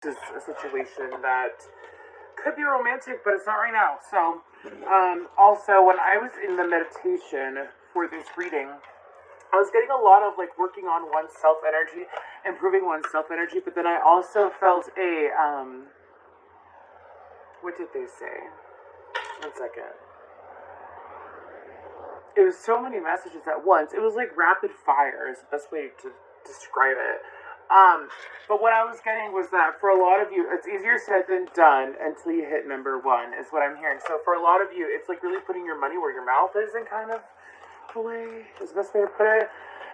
is a situation that could be romantic, but it's not right now. So, also, when I was in the meditation for this reading, I was getting a lot of like working on one's self energy, improving one's self energy, but then I also felt a, what did they say? 1 second. It was so many messages at once. It was like rapid fire is the best way to describe it. But what I was getting was that for a lot of you, it's easier said than done until you hit number 1, is what I'm hearing. So for a lot of you, it's like really putting your money where your mouth is in kind of a way, is the best way to put it.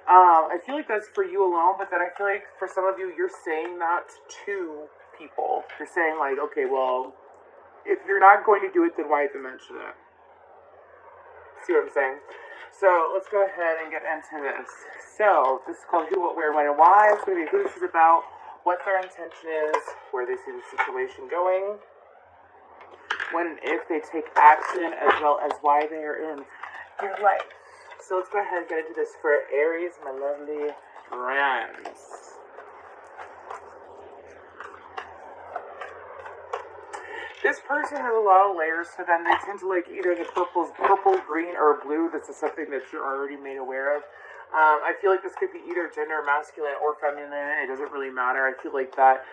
I feel like that's for you alone, but then I feel like for some of you, you're saying that to people. You're saying like, okay, well, if you're not going to do it, then why even mention it? See what I'm saying? So let's go ahead and get into this. So this is called Who, What, Where, When, and Why. It's going to be who this is about, what their intention is, where they see the situation going, when and if they take action, as well as why they are in your life. So let's go ahead and get into this for Aries, my lovely friends. This person has a lot of layers to them. They tend to like either the purple, green, or blue. This is something that you're already made aware of. I feel like this could be either gender, masculine, or feminine. It doesn't really matter. I feel like that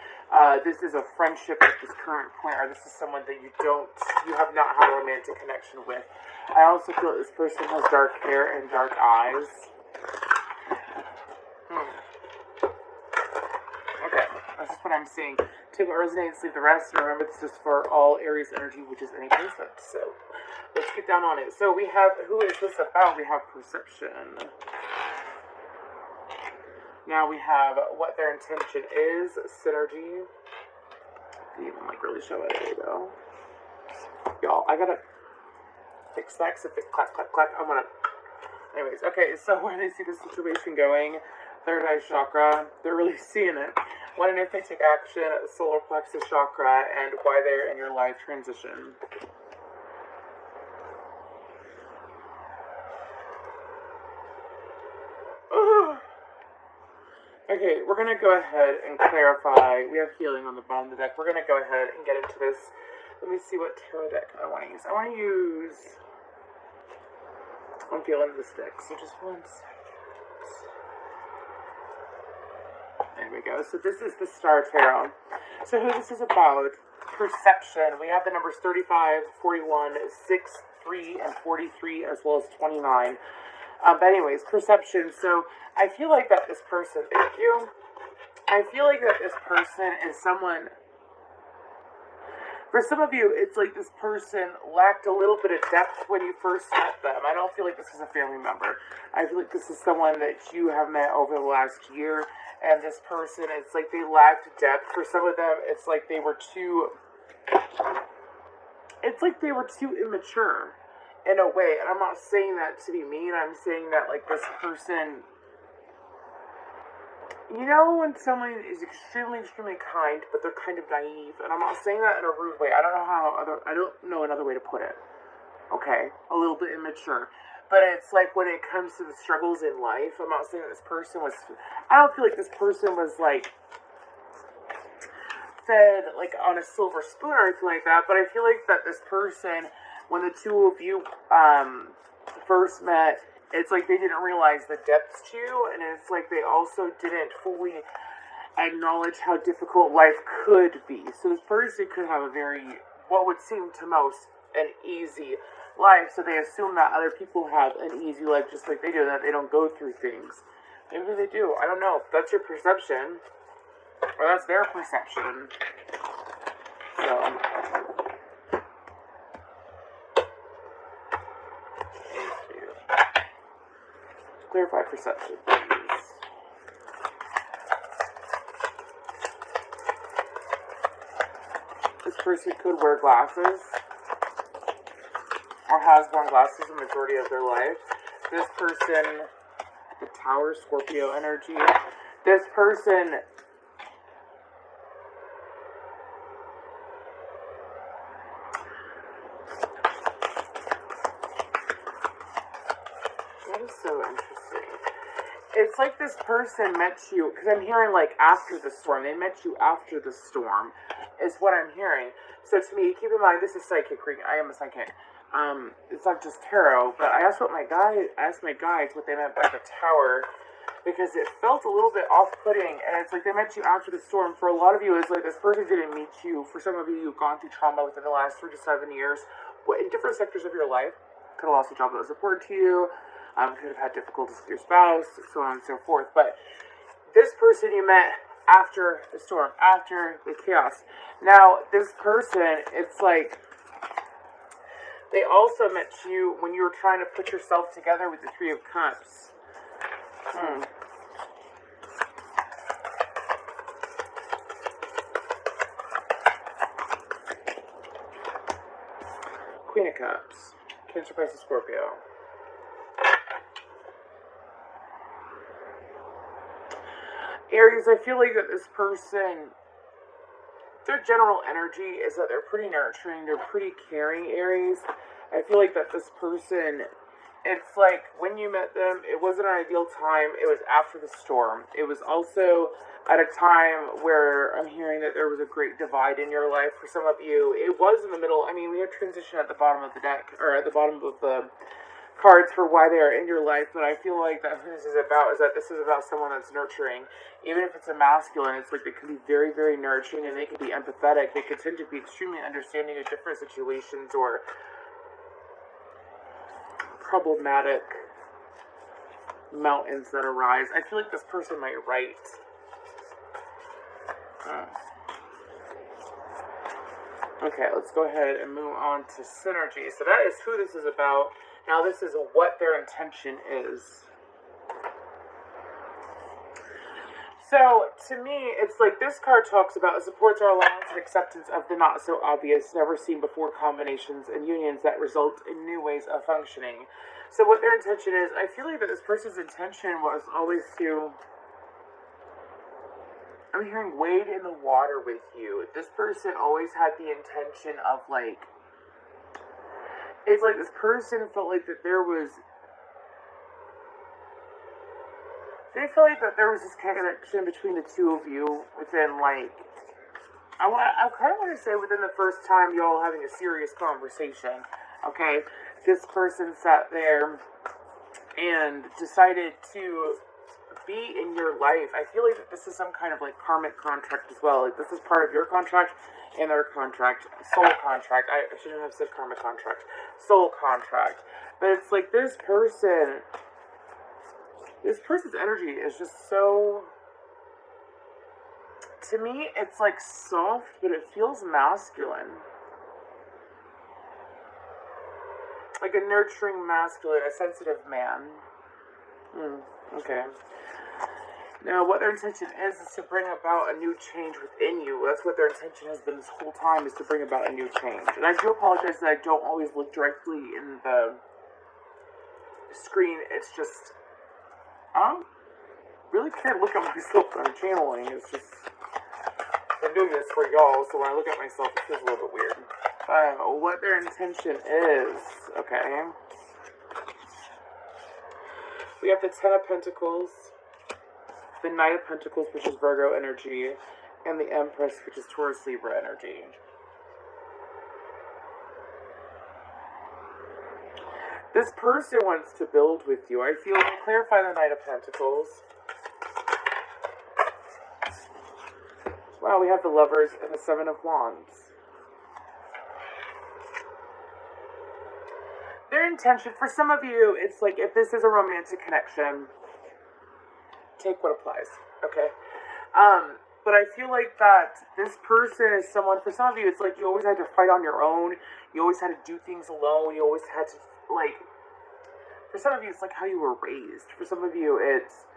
this is a friendship at this current point, or this is someone that you have not had a romantic connection with. I also feel that this person has dark hair and dark eyes. Okay, that's just what I'm seeing. Take what resonates, leave the rest. And remember, this is for all Aries energy, which is any placement. So let's get down on it. So we have, who is this about? We have perception. Now we have what their intention is, synergy. Didn't even like really show it. There you go. Y'all, I gotta fix that, if it clack, clack, clack. I'm gonna. Anyways, okay, so where they see the situation going, third eye chakra, they're really seeing it. When and if they take action, solar plexus chakra, and why they're in your life transition. Okay, we're going to go ahead and clarify. We have healing on the bottom of the deck. We're going to go ahead and get into this. Let me see what tarot deck I want to use. I want to use... I'm feeling this deck, so just 1 second. There we go. So this is the Star Tarot. So who this is about, perception. We have the numbers 35, 41, 6, 3, and 43, as well as 29. But anyways, perception. So I feel like that this person, thank you. I feel like that this person is someone, for some of you, it's like this person lacked a little bit of depth when you first met them. I don't feel like this is a family member. I feel like this is someone that you have met over the last year, and this person, it's like they lacked depth. For some of them, it's like they were too immature. In a way, and I'm not saying that to be mean, I'm saying that, like, this person, you know when someone is extremely, extremely kind, but they're kind of naive, and I'm not saying that in a rude way, I don't know another way to put it, okay, a little bit immature, but it's like when it comes to the struggles in life, I'm not saying that this person was, I don't feel like this person was, like, fed, like, on a silver spoon or anything like that, but I feel like that this person, when the two of you first met, it's like they didn't realize the depths to you, and it's like they also didn't fully acknowledge how difficult life could be. So this person could have a very, what would seem to most, an easy life, so they assume that other people have an easy life just like they do, that they don't go through things. Maybe they do, I don't know. That's your perception, or that's their perception. So... clarify perception, please. This person could wear glasses, or has worn glasses the majority of their life. This person, the Tower, Scorpio energy. This person it's like this person met you, because I'm hearing like after the storm. They met you after the storm, is what I'm hearing. So to me, keep in mind, this is psychic reading. I am a psychic. It's not just tarot, but I asked my guides what they meant by the tower, because it felt a little bit off-putting, and it's like they met you after the storm. For a lot of you, it's like this person didn't meet you. For some of you, you've gone through trauma within the last 3 to 7 years, in different sectors of your life. Could have lost a job that was important to you, could have had difficulties with your spouse, so on and so forth. But this person you met after the storm, after the chaos. Now, this person, it's like they also met you when you were trying to put yourself together with the Three of Cups. Queen of Cups. Cancer, Pisces, Scorpio. Aries, I feel like that this person, their general energy is that they're pretty nurturing, they're pretty caring, Aries. I feel like that this person, it's like when you met them, it wasn't an ideal time. It was after the storm. It was also at a time where I'm hearing that there was a great divide in your life. For some of you, it was in the middle. I mean, we have transition at the bottom of the deck, or at the bottom of the cards for why they are in your life, but I feel like that who this is about is that this is about someone that's nurturing. Even if it's a masculine, it's like they can be very, very nurturing, and they can be empathetic. They can tend to be extremely understanding of different situations or problematic mountains that arise. I feel like this person might write. Okay, let's go ahead and move on to synergy. So that is who this is about. Now this is what their intention is. So, to me, it's like this card talks about it supports our allowance and acceptance of the not-so-obvious, never-seen-before combinations and unions that result in new ways of functioning. So what their intention is, I feel like that this person's intention was always to, I'm hearing wade in the water with you. This person always had the intention of, like, it's like this person felt like that there was, they feel like that there was this connection between the two of you within, like, I kind of want to say within the first time y'all having a serious conversation, okay? This person sat there and decided to be in your life. I feel like that this is some kind of, like, karmic contract as well. Like, this is part of your contract and their contract, soul contract. I shouldn't have said karmic contract. Soul contract. But it's like this person's energy is just so, to me, it's like soft, but it feels masculine. Like a nurturing masculine, a sensitive man. Okay. Now, what their intention is to bring about a new change within you. That's what their intention has been this whole time, is to bring about a new change. And I do apologize that I don't always look directly in the screen. It's just, I really can't look at myself when I'm channeling. It's just, I'm doing this for y'all, so when I look at myself, it feels a little bit weird. What their intention is, okay. We have the Ten of Pentacles, the Knight of Pentacles, which is Virgo energy, and the Empress, which is Taurus Libra energy. This person wants to build with you. I feel, clarify the Knight of Pentacles. Wow, we have the Lovers and the Seven of Wands. Their intention, for some of you, it's like if this is a romantic connection, take what applies, okay? But I feel like that this person is someone, for some of you, it's like you always had to fight on your own. You always had to do things alone. You always had to, like, for some of you, it's like how you were raised. For some of you, it's,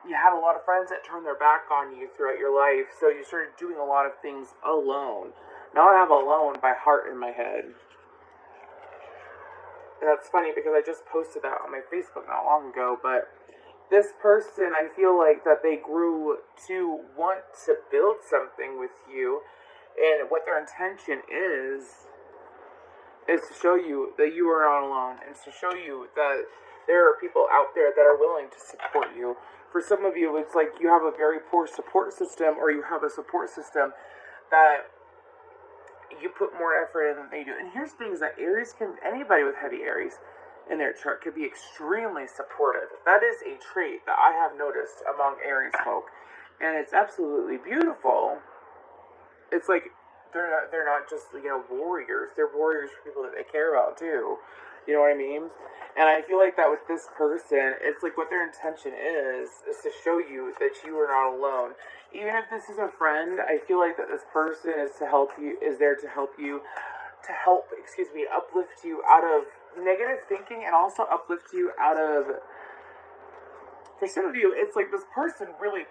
you had a lot of friends that turned their back on you throughout your life, so you started doing a lot of things alone. Now I have alone by heart in my head. And that's funny because I just posted that on my Facebook not long ago, but this person, I feel like that they grew to want to build something with you, and what their intention is to show you that you are not alone, and to show you that there are people out there that are willing to support you. For some of you, it's like you have a very poor support system, or you have a support system that you put more effort in than they do. And here's things that Aries can, anybody with heavy Aries in their chart could be extremely supportive. That is a trait that I have noticed among Aries folk. And it's absolutely beautiful. It's like they're not just, warriors. They're warriors for people that they care about too. You know what I mean? And I feel like that with this person, it's like what their intention is to show you that you are not alone. Even if this is a friend, I feel like that this person is there to help you, uplift you out of negative thinking, and also uplift you out of, for some of you, it's like this person really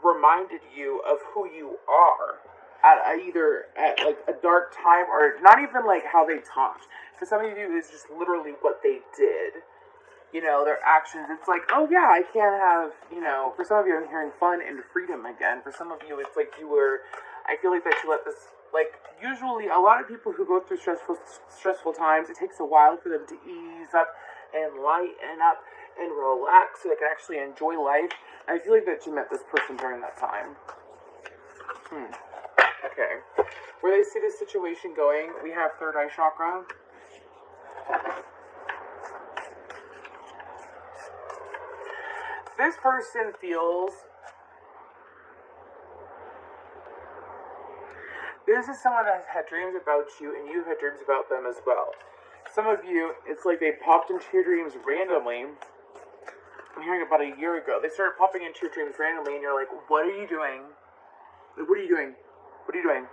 reminded you of who you are at either at like a dark time, or not even like how they talked. For some of you, it's just literally what they did. Their actions. It's like, oh yeah, I can't have, for some of you, I'm hearing fun and freedom again. For some of you, it's like I feel like that you let this, like, usually a lot of people who go through stressful times, it takes a while for them to ease up and lighten up and relax so they can actually enjoy life. I feel like that you met this person during that time. Okay. Where they see this situation going, we have third eye chakra. This person feels, this is someone that has had dreams about you, and you've had dreams about them as well. Some of you, it's like they popped into your dreams randomly. I'm hearing about a year ago. They started popping into your dreams randomly, and you're like, what are you doing? What are you doing? What are you doing?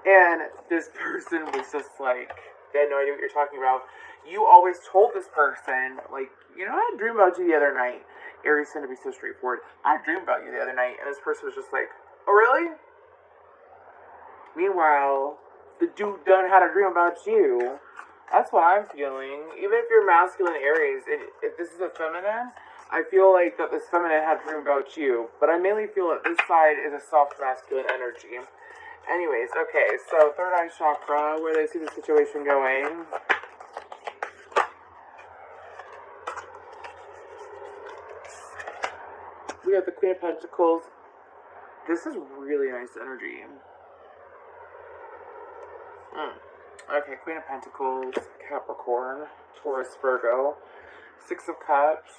And this person was just like, they had no idea what you're talking about. You always told this person, like, I had a dream about you the other night. Aries tend to be so straightforward. I had a dream about you the other night, and this person was just like, oh, really? Meanwhile, the dude done had a dream about you. That's what I'm feeling. Even if you're masculine Aries, if this is a feminine, I feel like that this feminine had a dream about you. But I mainly feel that this side is a soft masculine energy. Anyways, okay, so third eye chakra, where they see the situation going. We have the Queen of Pentacles. This is really nice energy. Okay, Queen of Pentacles, Capricorn, Taurus, Virgo, Six of Cups.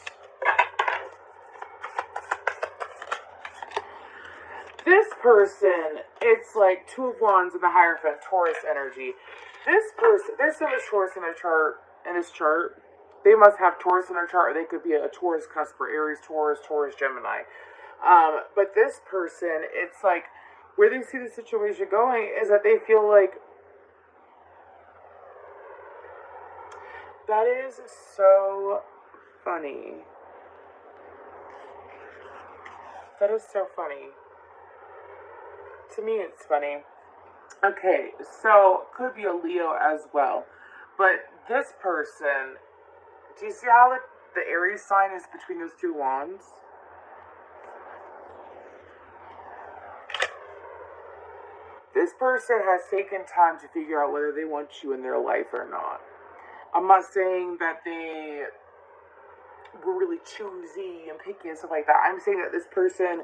This person, it's like Two of Wands in the Hierophant, Taurus energy. This person, there's so much Taurus in this chart. They must have Taurus in their chart, or they could be a Taurus cusp, or Aries, Taurus, Gemini. But this person, it's like, where they see the situation going is that they feel like, that is so funny. That is so funny. To me, it's funny. Okay, so could be a Leo as well. But this person, do you see how the Aries sign is between those two wands? This person has taken time to figure out whether they want you in their life or not. I'm not saying that they were really choosy and picky and stuff like that. I'm saying that this person,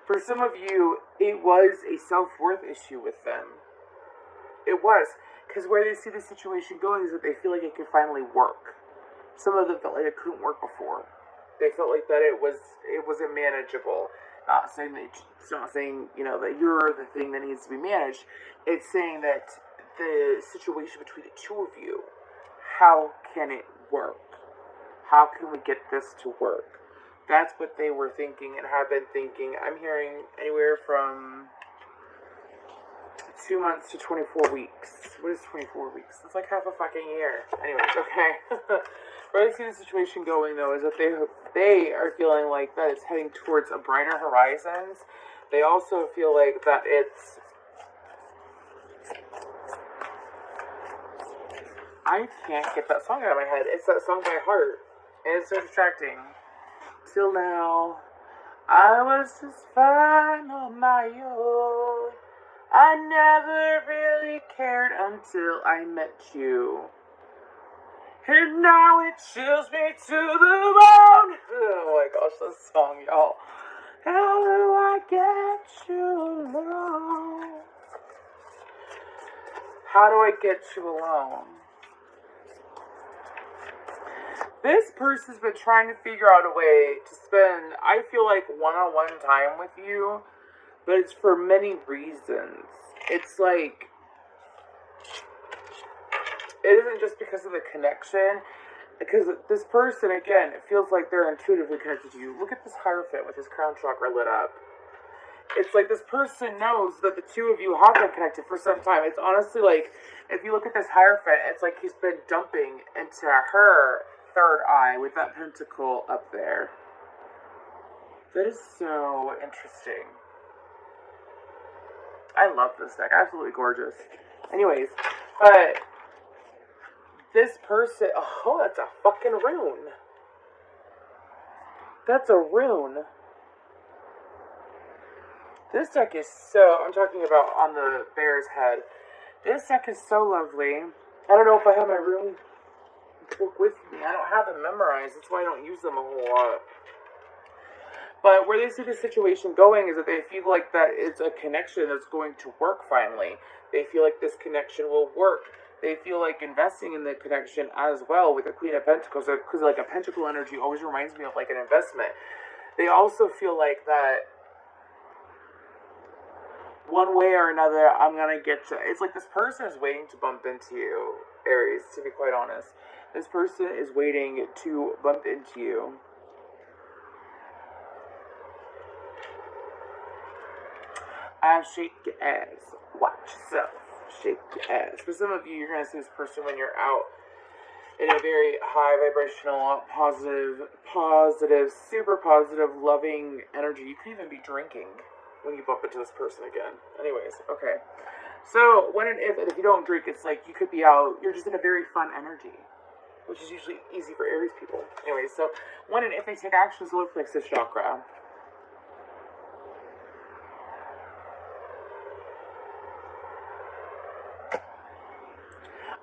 for some of you, it was a self-worth issue with them. It was. Because where they see the situation going is that they feel like it could finally work. Some of them felt like it couldn't work before. They felt like that it wasn't manageable. Not saying that it's not saying, that you're the thing that needs to be managed. It's saying that the situation between the two of you, how can it work? How can we get this to work? That's what they were thinking and have been thinking. I'm hearing anywhere from 2 months to 24 weeks. What is 24 weeks? It's like half a fucking year. Anyways, okay. Where I see the situation going, though, is that they are feeling like that it's heading towards a brighter horizons. They also feel like that it's... I can't get that song out of my head. It's that song by Heart. And it's so distracting. Till now, I was just fine on my own. I never really cared until I met you. And now it chills me to the bone. Oh my gosh, this song, y'all. How do I get you alone? How do I get you alone? This person's been trying to figure out a way to spend, I feel like, one-on-one time with you, but it's for many reasons. It's like, it isn't just because of the connection, because this person, again, it feels like they're intuitively connected to you. Look at this Hierophant with his crown chakra lit up. It's like this person knows that the two of you have been connected for some time. It's honestly like, if you look at this Hierophant, it's like he's been dumping into her third eye with that pentacle up there. That is so interesting. I love this deck. Absolutely gorgeous. Anyways, but this person, oh, that's a fucking rune. That's a rune. This deck is so, I'm talking about on the bear's head. This deck is so lovely. I don't know if I have my rune book with me. I don't have them memorized. That's why I don't use them a whole lot. But where they see the situation going is that they feel like that it's a connection that's going to work finally. They feel like this connection will work. They feel like investing in the connection as well with the Queen of Pentacles. Because like a pentacle energy always reminds me of like an investment. They also feel like that one way or another, I'm going to get to... It's like this person is waiting to bump into you, Aries, to be quite honest. This person is waiting to bump into you. I shake your ass. Watch yourself. Shake your ass. For some of you, you're going to see this person when you're out in a very high vibrational, positive, super positive, loving energy. You could even be drinking when you bump into this person again. Anyways, okay. So, when and if you don't drink, it's like you could be out, you're just in a very fun energy, which is usually easy for Aries people. Anyways, so when and if they take action, solar plexus chakra.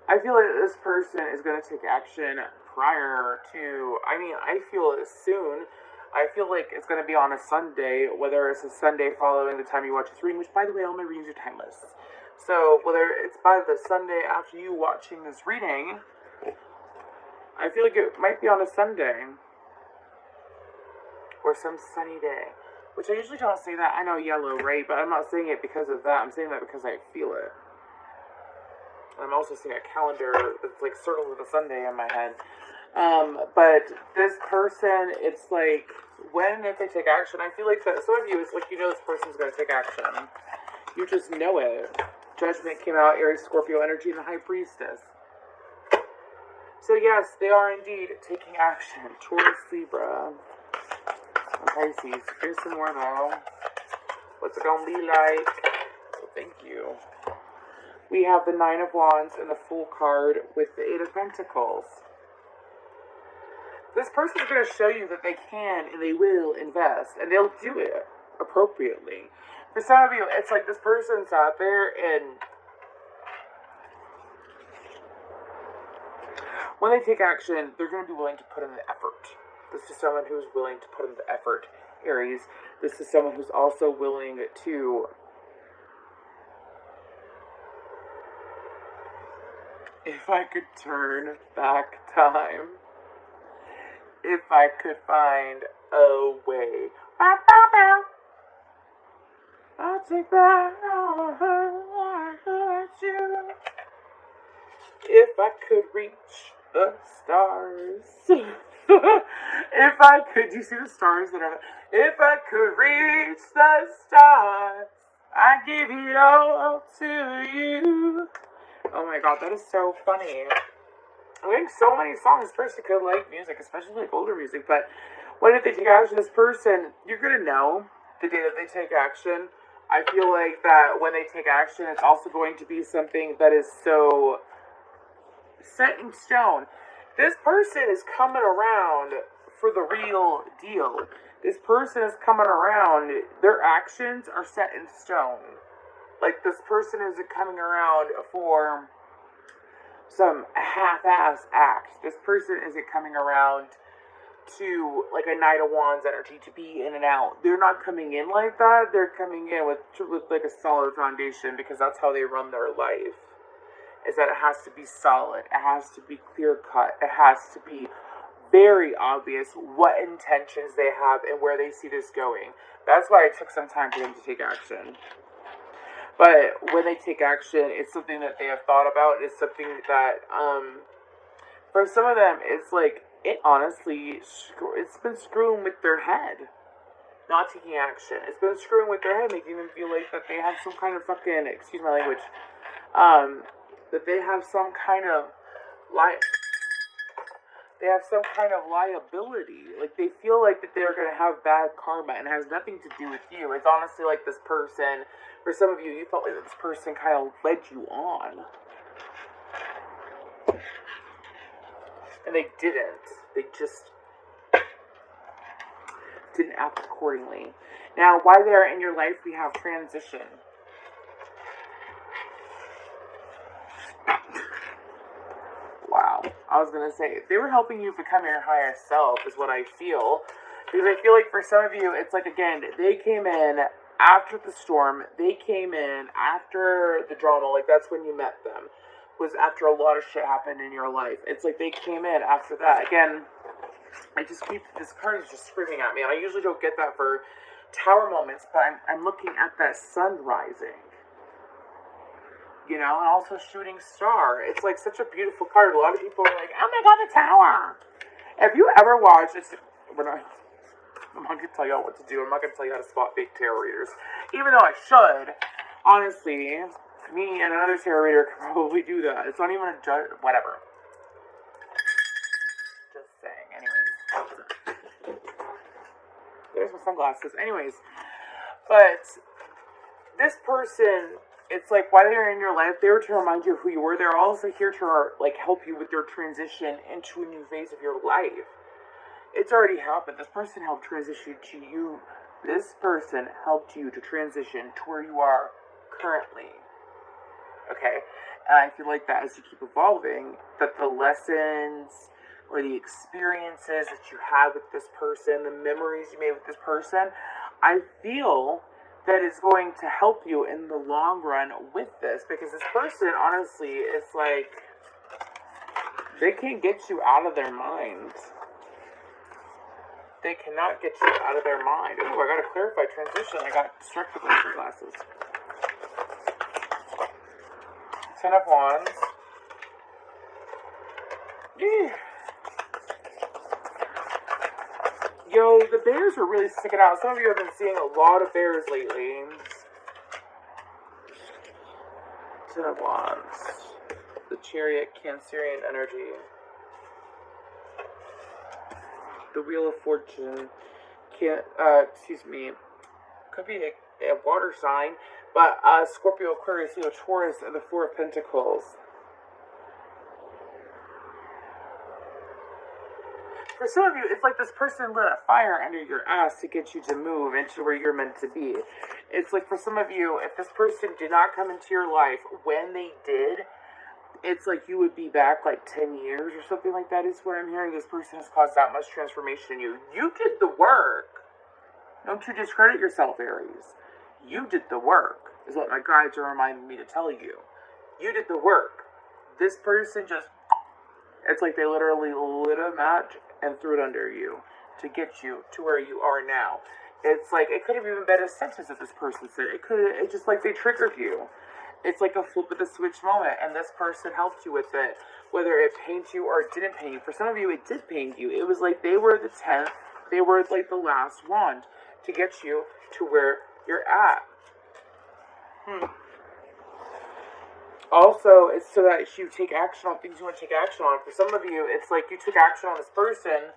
I feel like this person is going to take action prior to, I feel it soon. I feel like it's going to be on a Sunday, whether it's a Sunday following the time you watch this reading, which, by the way, all my readings are timeless. So, whether it's by the Sunday after you watching this reading, I feel like it might be on a Sunday. Or some sunny day. Which I usually don't say that. I know yellow, right? But I'm not saying it because of that. I'm saying that because I feel it. I'm also seeing a calendar that's like circles with a Sunday in my head. But this person, it's like, when if they take action, I feel like that some of you, it's like you know this person's going to take action. You just know it. Judgment came out, Aries, Scorpio energy, and the High Priestess. So yes, they are indeed taking action. Taurus, Libra, and Pisces. Here's some more though. What's it going to be like? So thank you. We have the Nine of Wands and the Fool card with the Eight of Pentacles. This person is going to show you that they can and they will invest, and they'll do it appropriately. For some of you, it's like this person's out there, and when they take action, they're going to be willing to put in the effort. This is someone who's willing to put in the effort, Aries. This is someone who's also willing to... If I could turn back time... If I could find a way, I'll take back all the hurt I hurt you. If I could reach the stars. If I could, do you see the stars that are? If I could reach the stars, I'd give it all to you. Oh my god, that is so funny. I'm getting so many songs. This person could like music, especially like older music, but when if they take action, this person, you're going to know the day that they take action. I feel like that when they take action, it's also going to be something that is so set in stone. This person is coming around for the real deal. This person is coming around. Their actions are set in stone. Like this person is coming around for some half-ass act. This person isn't coming around to like a Knight of Wands energy to be in and out. They're not coming in like that. They're coming in with like a solid foundation, because that's how they run their life. Is that it has to be solid. It has to be clear cut. It has to be very obvious what intentions they have and where they see this going. That's why it took some time for them to take action. But when they take action, it's something that they have thought about. It's something that, for some of them, it's like, it honestly, it's been screwing with their head. Not taking action. It's been screwing with their head, making them feel like that they have some kind of fucking, excuse my language, that they have some kind of liability. Like, they feel like that they're going to have bad karma, and it has nothing to do with you. It's honestly like this person, for some of you, you felt like this person kind of led you on. And they didn't. They just didn't act accordingly. Now, while they're in your life, we have transition. Wow. I was going to say, they were helping you become your highest self, is what I feel. Because I feel like for some of you, it's like, again, they came in after the storm. They came in after the drama. Like, that's when you met them. Was after a lot of shit happened in your life. It's like they came in after that. Again, this card is just screaming at me. And I usually don't get that for tower moments, but I'm looking at that sun rising. You know, and also shooting star. It's like such a beautiful card. A lot of people are like, oh my god, the tower. Have you ever watched, I'm not going to tell you what to do. I'm not going to tell you how to spot fake tarot readers. Even though I should, honestly, me and another tarot reader could probably do that. It's not even a judge, whatever. Just saying. Anyways. There's my sunglasses. Anyways. But this person, it's like, while they're in your life, they're to remind you of who you were. They're also here to, like, help you with your transition into a new phase of your life. It's already happened. This person helped transition to you. This person helped you to transition to where you are currently. Okay? And I feel like that as you keep evolving, that the lessons or the experiences that you had with this person, the memories you made with this person, I feel that is going to help you in the long run with this. Because this person, honestly, is like, they can't get you out of their mind. They cannot get you out of their mind. Ooh, I gotta clarify transition. I got distracted with my glasses. 10 of Wands. Yeah. Yo, the bears are really sticking out. Some of you have been seeing a lot of bears lately. 10 of Wands. The Chariot, Cancerian energy. The Wheel of Fortune. Could be a water sign. But Scorpio, Aquarius, Leo, Taurus, and the Four of Pentacles. For some of you, it's like this person lit a fire under your ass to get you to move into where you're meant to be. It's like for some of you, if this person did not come into your life when they did, it's like you would be back like 10 years or something like that is what I'm hearing. This person has caused that much transformation in you. You did the work. Don't you discredit yourself, Aries. You did the work, is what my guides are reminding me to tell you. You did the work. This person just, it's like they literally lit a match and threw it under you to get you to where you are now. It's like, it could have even been a sentence that this person said. It's just like they triggered you. It's like a flip of the switch moment, and this person helped you with it, whether it pained you or it didn't pain you. For some of you, it did pain you. It was like they were the 10th, they were like the last wand to get you to where you're at. Also, it's so that you take action on things you want to take action on. For some of you, it's like you took action on this person,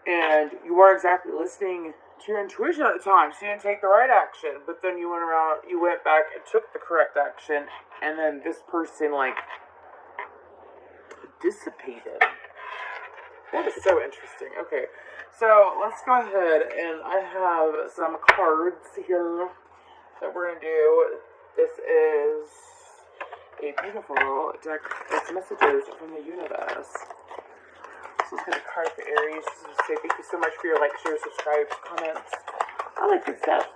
and you weren't exactly listening to your intuition at the time, so you didn't take the right action. But then you went back and took the correct action, and then this person, like, dissipated. That is so interesting. Okay, so let's go ahead, and I have some cards here that we're going to do. This is a beautiful deck of messages from the universe. So let's get a card for Aries. Just to say thank you so much for your likes, shares, subscribes, comments. I like good stuff.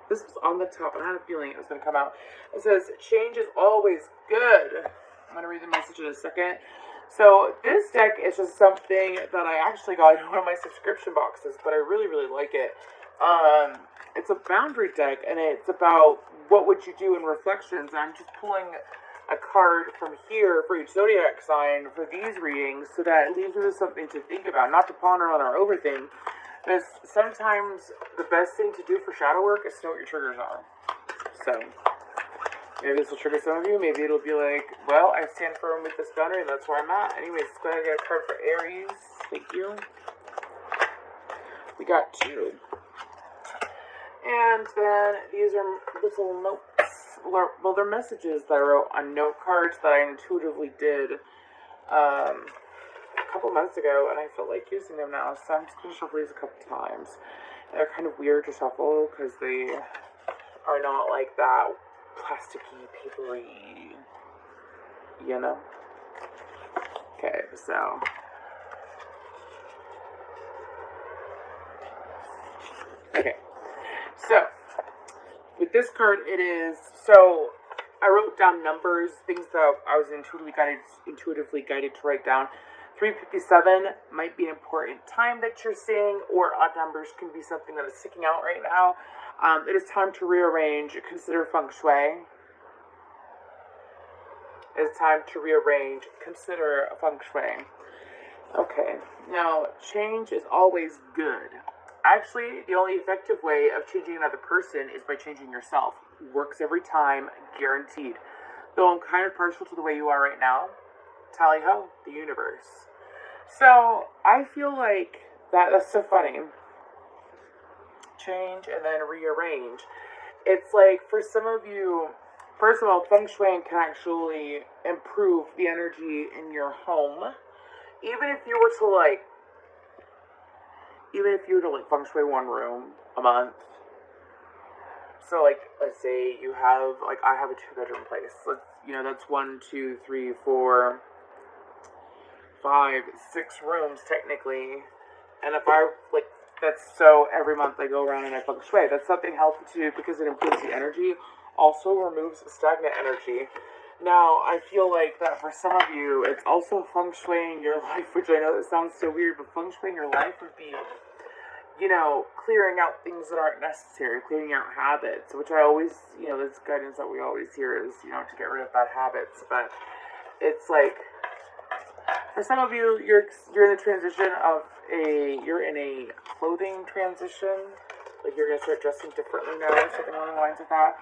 This was on the top, and I had a feeling it was going to come out. It says, change is always good. I'm going to read the message in a second. So this deck is just something that I actually got in one of my subscription boxes, but I really, really like it. It's a boundary deck, and it's about what would you do in reflections. I'm just pulling a card from here for each zodiac sign for these readings, so that it leaves you with something to think about, not to ponder on or overthink. Because sometimes the best thing to do for shadow work is to know what your triggers are. So maybe this will trigger some of you. Maybe it'll be like, well, I stand firm with this boundary, and that's where I'm at. Anyways, let's go ahead and get a card for Aries. Thank you. We got 2. And then these are little notes. Well, they're messages that I wrote on note cards that I intuitively did a couple months ago, and I felt like using them now, so I'm just going to shuffle these a couple times. They're kind of weird to shuffle because they are not like that plasticky, papery, you know? Okay, so okay. So, with this card, it is, so I wrote down numbers, things that I was intuitively guided to write down. 357 might be an important time that you're seeing, or odd numbers can be something that is sticking out right now. It is time to rearrange. Consider feng shui. It is time to rearrange. Consider feng shui. Okay, now change is always good. Actually, the only effective way of changing another person is by changing yourself. Works every time, guaranteed. Though I'm kind of partial to the way you are right now. Tally ho, the universe. So, I feel like that's so funny. Change and then rearrange. It's like, for some of you, first of all, feng shui can actually improve the energy in your home. Even if you were to feng shui one room a month. So like, let's say you have, like, I have a 2-bedroom place. That's 1, 2, 3, 4, 5, 6 rooms technically. And if that's so every month I go around and I feng shui. That's something healthy to do because it improves the energy. Also removes stagnant energy. Now, I feel like that for some of you, it's also feng shui in your life, which I know that sounds so weird, but feng shui in your life would be, clearing out things that aren't necessary, clearing out habits, which I always, this guidance that we always hear is, to get rid of bad habits, but it's like, for some of you, you're in the transition of you're in a clothing transition, like you're going to start dressing differently now, or something along the lines of that,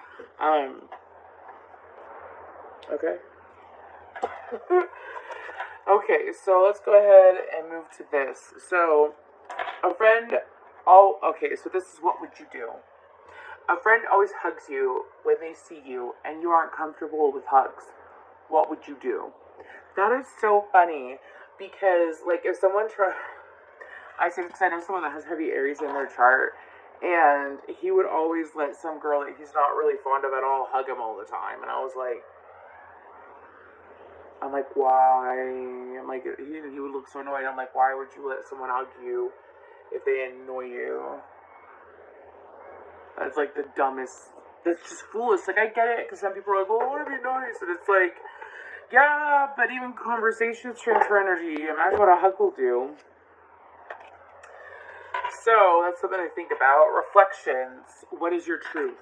okay. Okay, so let's go ahead and move to this. So, so this is what would you do? A friend always hugs you when they see you, and you aren't comfortable with hugs. What would you do? That is so funny, because, like, if someone I say because I know someone that has heavy Aries in their chart, and he would always let some girl that he's not really fond of at all hug him all the time, and I was like, why? I'm like, he would look so annoyed. I'm like, why would you let someone hug you if they annoy you? That's like the dumbest. That's just foolish. Like, I get it, because some people are like, well, I want to be nice. And it's like, yeah, but even conversations transfer energy. Imagine what a hug will do. So, that's something to think about. Reflections. What is your truth?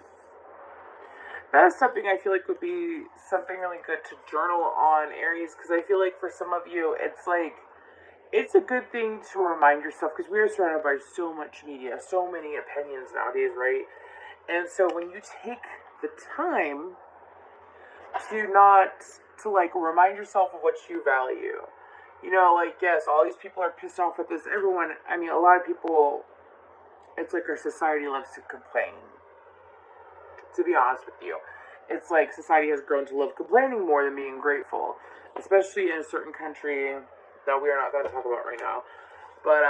That is something I feel like would be something really good to journal on, Aries, because I feel like for some of you, it's like, it's a good thing to remind yourself, because we are surrounded by so much media, so many opinions nowadays, right? And so when you take the time to remind yourself of what you value, yes, all these people are pissed off with this. Everyone, a lot of people, it's like our society loves to complain. To be honest with you, it's like society has grown to love complaining more than being grateful, especially in a certain country that we are not going to talk about right now. But